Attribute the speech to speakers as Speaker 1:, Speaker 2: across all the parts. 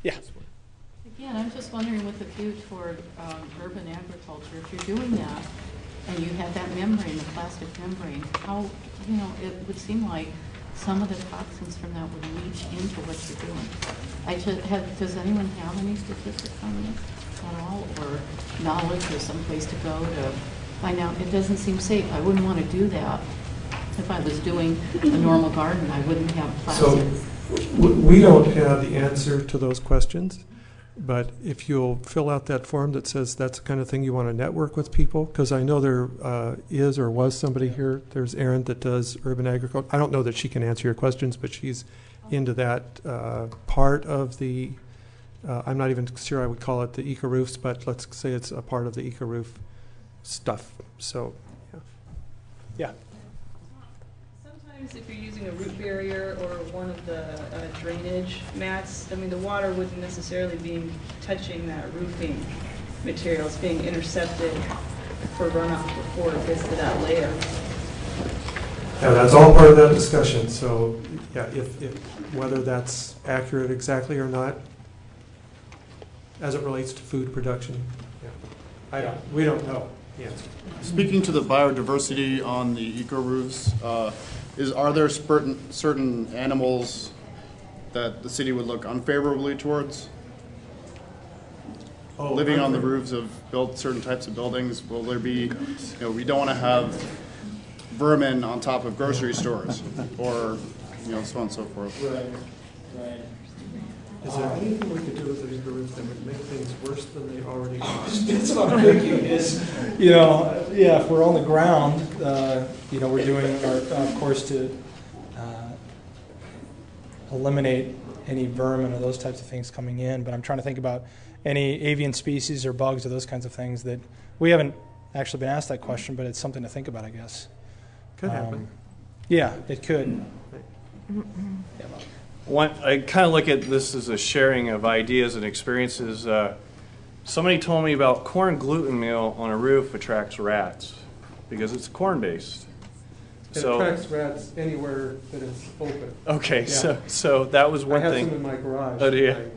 Speaker 1: Yeah.
Speaker 2: Again, I'm just wondering with the view toward urban agriculture, if you're doing that and you have that membrane, the plastic membrane, how, it would seem like some of the toxins from that would leach into what you're doing. Does anyone have any statistics on this at all, or knowledge or some place to go to find out? It doesn't seem safe. I wouldn't want to do that. If I was doing a normal garden, I wouldn't have plastic.
Speaker 3: So we don't have the answer to those questions, but if you'll fill out that form that says that's the kind of thing you want to network with people, because I know there is or was somebody here, there's Erin that does urban agriculture. I don't know that she can answer your questions, but she's into that part of the, I'm not even sure I would call it the Ecoroofs, but let's say it's a part of the Ecoroof stuff. So, yeah.
Speaker 4: Sometimes if you're using a root barrier or one of the drainage mats, I mean, the water wouldn't necessarily be touching that roofing material. It's being intercepted for runoff before it gets to that layer.
Speaker 3: Yeah, that's all part of that discussion. So, yeah, if whether that's accurate exactly or not, as it relates to food production, we don't know the answer.
Speaker 5: Speaking to the biodiversity on the eco-roofs, are there certain animals that the city would look unfavorably towards? Living on the roofs of certain types of buildings, will there be, we don't want to have vermin on top of grocery stores, or so on and so forth.
Speaker 6: Right.
Speaker 3: Is there anything we could do with the eco-roofs that would make things worse than they already are?
Speaker 6: That's what I'm thinking is, if we're on the ground, we're doing our, of course, to eliminate any vermin or those types of things coming in, but I'm trying to think about any avian species or bugs or those kinds of things that we haven't actually been asked that question, but it's something to think about, I guess.
Speaker 3: Could happen.
Speaker 6: Yeah, it could.
Speaker 1: I kind of look at this as a sharing of ideas and experiences. Somebody told me about corn gluten meal on a roof attracts rats because it's corn-based.
Speaker 3: It attracts rats anywhere that it's open.
Speaker 1: Okay,
Speaker 3: yeah.
Speaker 1: so that was one thing.
Speaker 3: I have some in my garage.
Speaker 1: Oh, do you?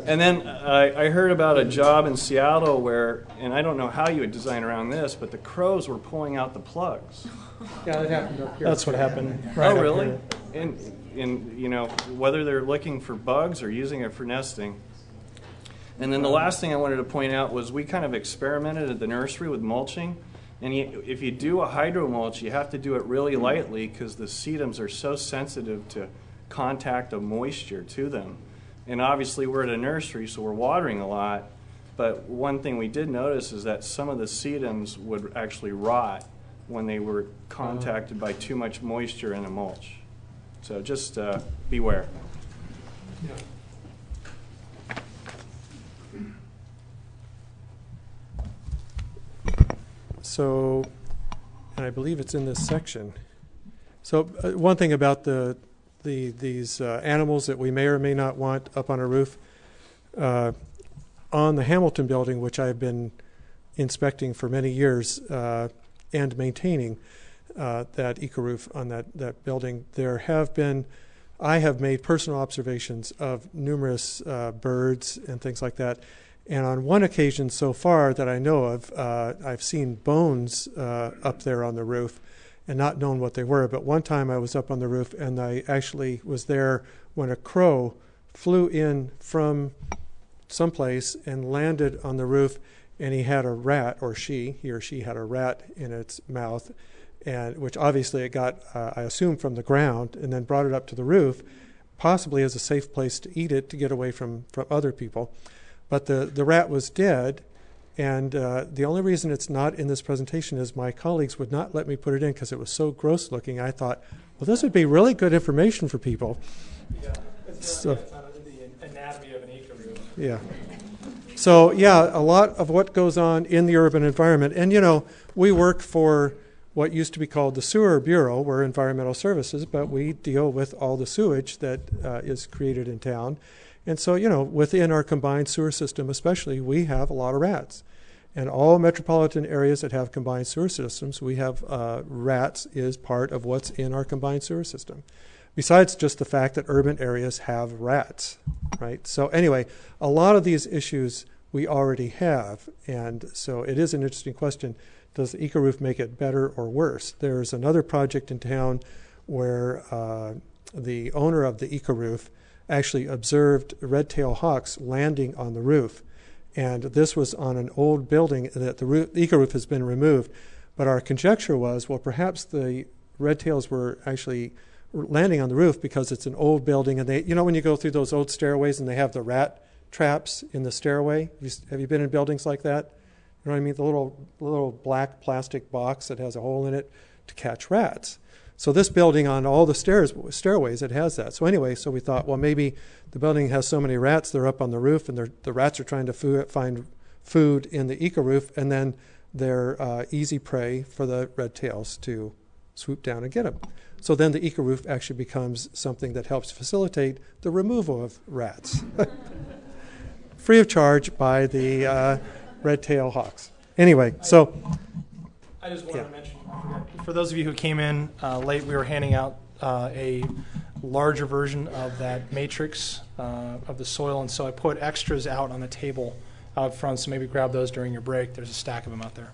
Speaker 1: And then I heard about a job in Seattle where, and I don't know how you would design around this, but the crows were pulling out the plugs.
Speaker 3: Yeah, that happened up here.
Speaker 6: That's what happened. Right.
Speaker 1: Oh, really? And whether they're looking for bugs or using it for nesting. And then the last thing I wanted to point out was we kind of experimented at the nursery with mulching. And if you do a hydro mulch, you have to do it really lightly because the sedums are so sensitive to contact of moisture to them. And obviously we're at a nursery, so we're watering a lot. But one thing we did notice is that some of the sedums would actually rot when they were contacted by too much moisture in a mulch. So just beware.
Speaker 3: Yeah. So, and I believe it's in this section. So one thing about these animals that we may or may not want up on a roof, on the Hamilton building, which I've been inspecting for many years and maintaining, that Ecoroof on that building, I have made personal observations of numerous birds and things like that. And on one occasion so far that I know of, I've seen bones up there on the roof and not known what they were. But one time I was up on the roof and I actually was there when a crow flew in from someplace and landed on the roof, and he had a rat, or he or she had a rat in its mouth, and which obviously it got, I assume, from the ground, and then brought it up to the roof, possibly as a safe place to eat it to get away from other people. But the rat was dead, and the only reason it's not in this presentation is my colleagues would not let me put it in because it was so gross looking. I thought, well, this would be really good information for people.
Speaker 6: Yeah, it's not the anatomy of an Ecoroof.
Speaker 3: Yeah. So, yeah, a lot of what goes on in the urban environment. And, we work for what used to be called the Sewer Bureau. We're environmental services, but we deal with all the sewage that is created in town. And so, within our combined sewer system especially, we have a lot of rats. And all metropolitan areas that have combined sewer systems, we have rats is part of what's in our combined sewer system. besides just the fact that urban areas have rats, right? So anyway, a lot of these issues we already have, and so it is an interesting question. Does the Ecoroof make it better or worse? There's another project in town where the owner of the Ecoroof actually observed red-tailed hawks landing on the roof. And this was on an old building that the Ecoroof has been removed. But our conjecture was, well, perhaps the red-tails were actually landing on the roof because it's an old building. And they, you know, when you go through those old stairways and they have the rat traps in the stairway? Have you been in buildings like that? You know what I mean? The little black plastic box that has a hole in it to catch rats. So this building on all the stairways, it has that. So anyway, so we thought, well, maybe the building has so many rats, they're up on the roof, and the rats are trying to find food in the Ecoroof, and then they're easy prey for the red tails to swoop down and get them. So then the Ecoroof actually becomes something that helps facilitate the removal of rats. Free of charge by the red-tailed hawks. Anyway, so...
Speaker 6: I just wanted to mention, for those of you who came in late, we were handing out a larger version of that matrix of the soil, and so I put extras out on the table out front, so maybe grab those during your break. There's a stack of them out there.